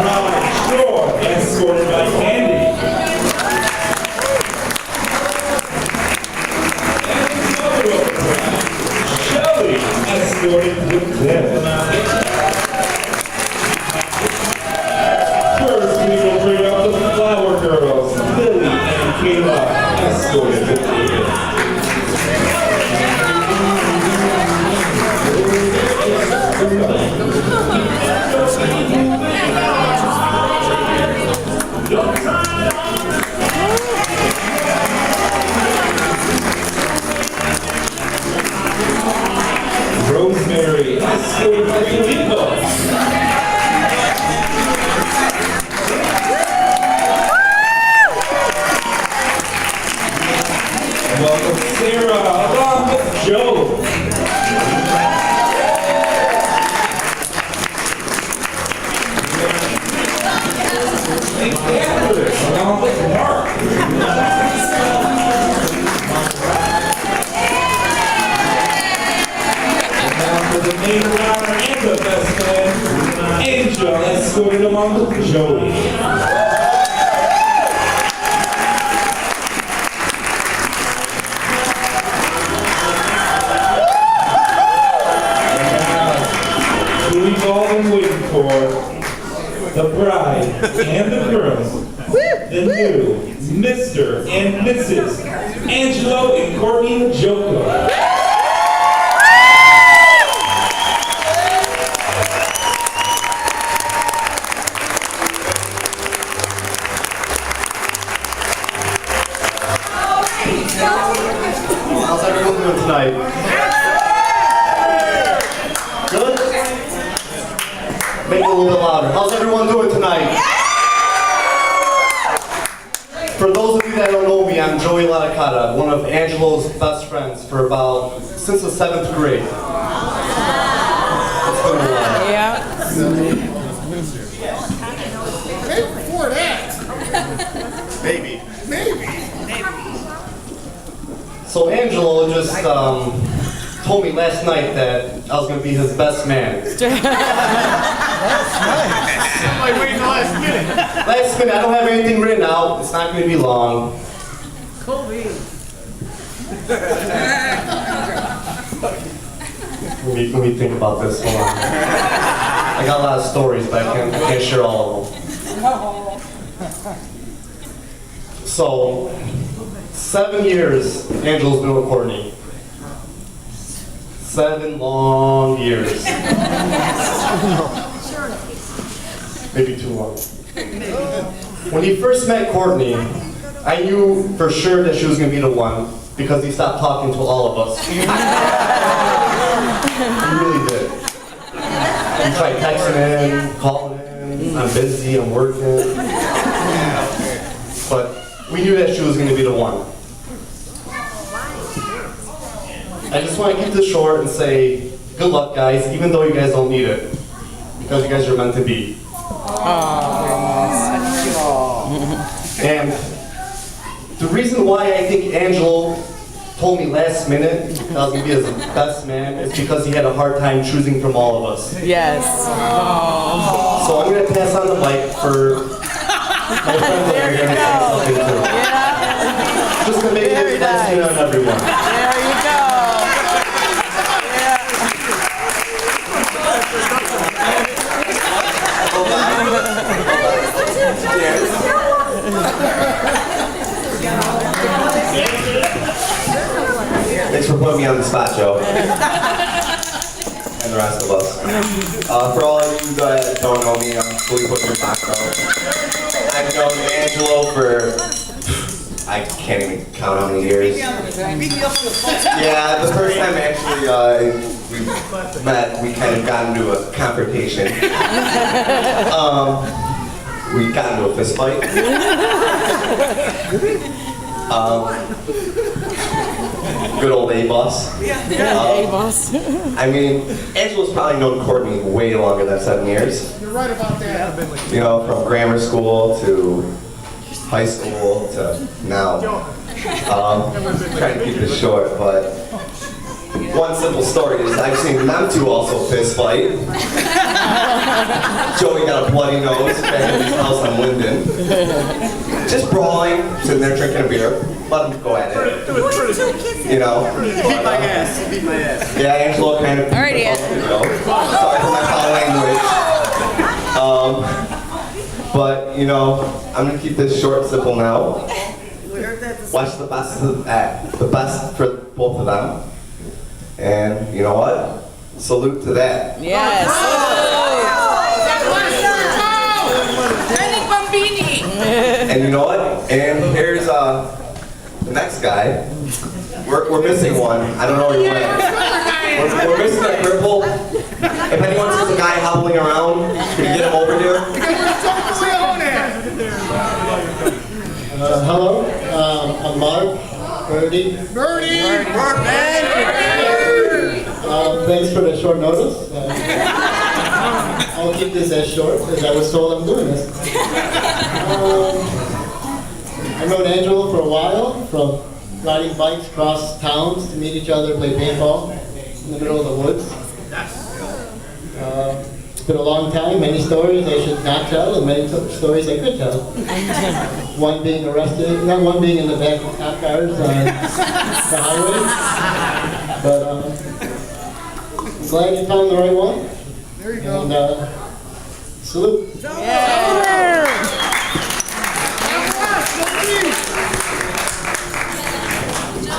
Logioco, escorted by Candy. Shelly, escorted with Deb. First, we will bring up the Flower Girls, Lily and Kayla, escorted with David. Rosemary, escorted by Filippo. Welcome Sarah, along with Joe. And Catherine, along with Mark. The main runner and the best man, Angel, escorted along with Joey. Who we've all been waiting for, the bride and the groom, the new Mr. and Mrs. Angelo and Courtney Logioco. How's everyone doing tonight? Good? Make it a little bit louder. How's everyone doing tonight? For those of you that don't know me, I'm Joey Laticata, one of Angelo's best friends since the 7th grade. It's been a while. Yeah. Before that. Maybe. Maybe. So Angelo just told me last night that I was going to be his best man. Like waiting the last minute. Last minute, I don't have anything written out. It's not going to be long. Kobe. Let me think about this. Hold on. I got a lot of stories, but I can't share all of them. So, 7 years Angelo's been with Courtney. 7 long years. Maybe too long. When he first met Courtney, I knew for sure that she was going to be the one because he stopped talking to all of us. He really did. He tried texting in, calling in, I'm busy, I'm working. But we knew that she was going to be the one. I just want to keep this short and say, good luck guys, even though you guys don't need it. Because you guys are meant to be. And the reason why I think Angelo told me last minute that I was going to be his best man is because he had a hard time choosing from all of us. Yes. So I'm going to pass on the mic for my friends that are going to say something too. Yeah. Just to make it Very nice nice. on everyone. There you go. Thanks for putting me on the spot, Joe. And the rest of us. For all of you that don't know me, I'm Filippo Germano. I've known Angelo for, I can't even count how many years. Yeah, the first time actually we met, we kind of got into a confrontation. We got into a fist fight. Good old A-Bus. A-Bus. I mean, Angelo's probably known Courtney way longer than 7 years. You're right about that. You know, from grammar school to high school to now. Trying to keep it short, but one simple story is I've seen them two also fist fight. Joey got a bloody nose back at his house on Linden. Just brawling, sitting there drinking a beer. Let him go at it. You know? Beat my ass. Beat my ass. Yeah, Angelo kind of. Alrighty, Sorry for my foul language. But, you know, I'm gonna keep this short and simple now. Watch the best for both of them. And you know what? Salute to that. Yes. And you know what? And here's the next guy. We're missing one. I don't know where he went. We're missing a cripple. If anyone sees a guy hobbling around, can you get him over here? Hello, I'm Mark, Birdie. Thanks for the short notice. I'll keep this as short as I was told I'm doing this. I've known Angelo for a while, from riding bikes across towns to meet each other, play paintball in the middle of the woods. It's been a long time, many stories I should not tell, and many stories I could tell. One being arrested, not one being in the back of cop cars on the highway. But I'm glad you found the right one. There you go. And salute.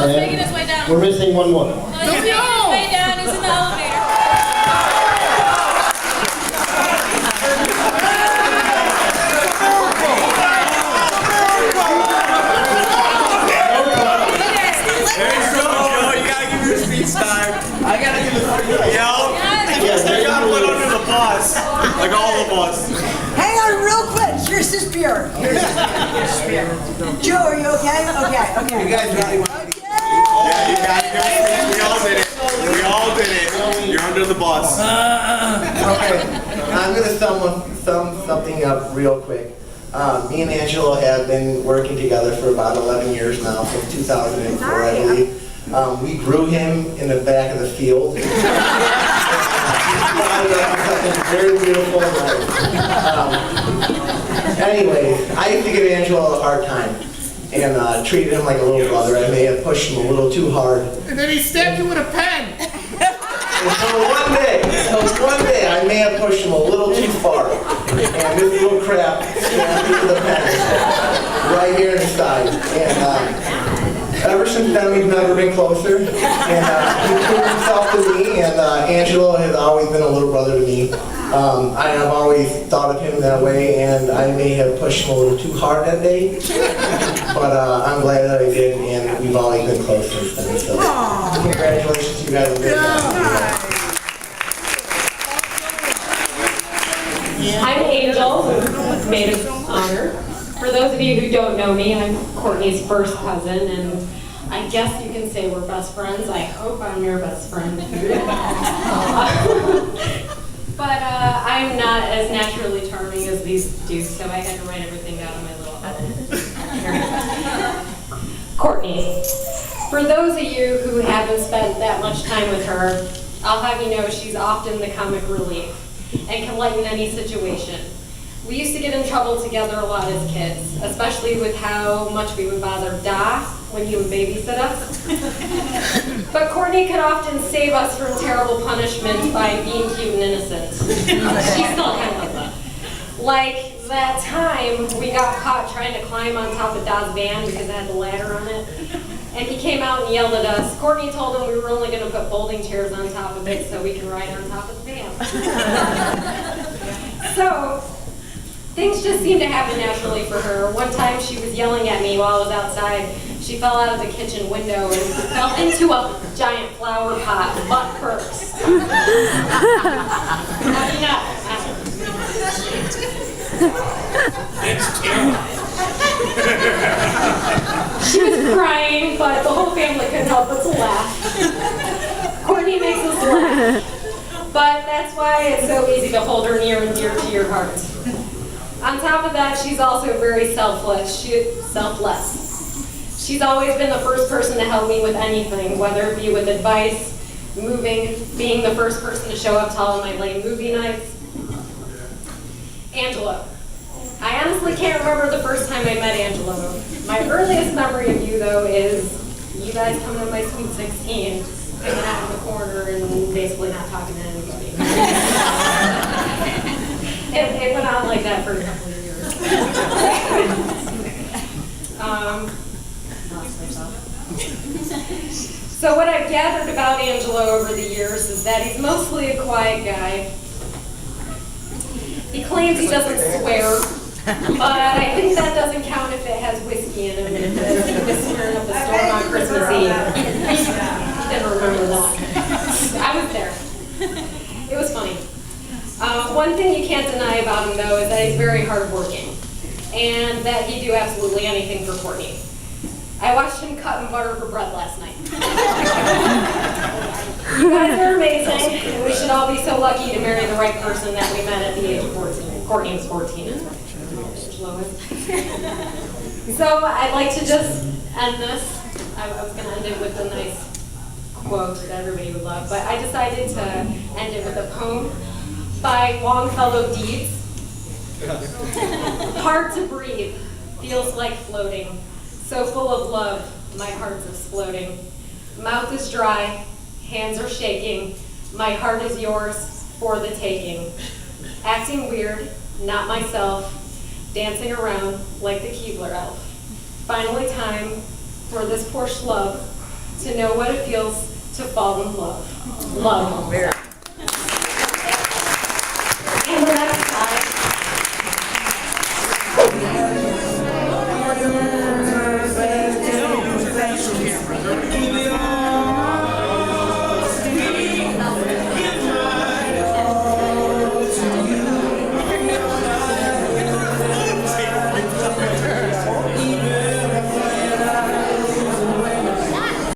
Joe's making his way down. We're missing one more. He's making his way down. He's in the elevator. Like all of us. Hang on real quick. Here's this beer. Here's this beer. Joe, are you okay? Okay. You guys really want to Yeah, you guys we all did it. We all did it. You're under the bus. Okay, I'm going to sum something up real quick. Me and Angelo have been working together for about 11 years now, since 2004, I believe. We grew him in the back of the field. Something very beautiful. Anyways, I used to give Angelo a hard time and treated him like a little brother. I may have pushed him a little too hard. And then he stabbed you with a pen. Until one day, I may have pushed him a little too far. And this little crap stabbed me with a pen right here in the side. And ever since then, we've never been closer. And he proved himself to me, and Angelo has always been a little brother to me. I have always thought of him that way, and I may have pushed him a little too hard that day. But I'm glad that I did, and we've always been close since then. So congratulations to you guys. I'm Angel, maid of honor. For those of you who don't know me, I'm Courtney's first cousin, and I guess you can say we're best friends. I hope I'm your best friend too. But I'm not as naturally charming as these two, so I had to write everything down on my little Courtney. For those of you who haven't spent that much time with her, I'll have you know she's often the comic relief and can lighten any situation. We used to get in trouble together a lot as kids, especially with how much we would bother Da when he would babysit us. But Courtney could often save us from terrible punishment by being cute and innocent. She's still kind of like that. Like that time we got caught trying to climb on top of Da's van because it had the ladder on it. And he came out and yelled at us. Courtney told him we were only going to put folding chairs on top of it so we can ride on top of the van. So, things just seemed to happen naturally for her. One time she was yelling at me while I was outside. She fell out of the kitchen window and fell into a giant flower pot, butt first. How do you know? She was crying, but the whole family couldn't help but to laugh. Courtney makes us laugh. But that's why it's so easy to hold her near and dear to your heart. On top of that, she's also very selfless. She's always been the first person to help me with anything, whether it be with advice, moving, being the first person to show up to all of my late movie nights, Angelo. I honestly can't remember the first time I met Angelo. My earliest memory of you, though, is you guys coming to my Sweet 16, hanging out in the corner and basically not talking to anybody. It went on like that for a couple of years. So what I've gathered about Angelo over the years is that he's mostly a quiet guy. He claims he doesn't swear, but I think that doesn't count if it has whiskey in it. He was swearing up a storm on Christmas Eve. He didn't remember that. I was there. It was funny. One thing you can't deny about him, though, is that he's very hardworking, and that he'd do absolutely anything for Courtney. I watched him cut and butter her bread last night. You guys are amazing, and we should all be so lucky to marry the right person that we met at the age of 14. Courtney was 14. So I'd like to just end this. I was going to end it with a nice quote that everybody would love, but I decided to end it with a poem by Longfellow Deeds. Hard to breathe, feels like floating. So full of love, my heart's exploding. Mouth is dry, hands are shaking. My heart is yours for the taking. Acting weird, not myself. Dancing around like the Keebler elf. Finally time for this poor schlub to know what it feels to fall in love. Love.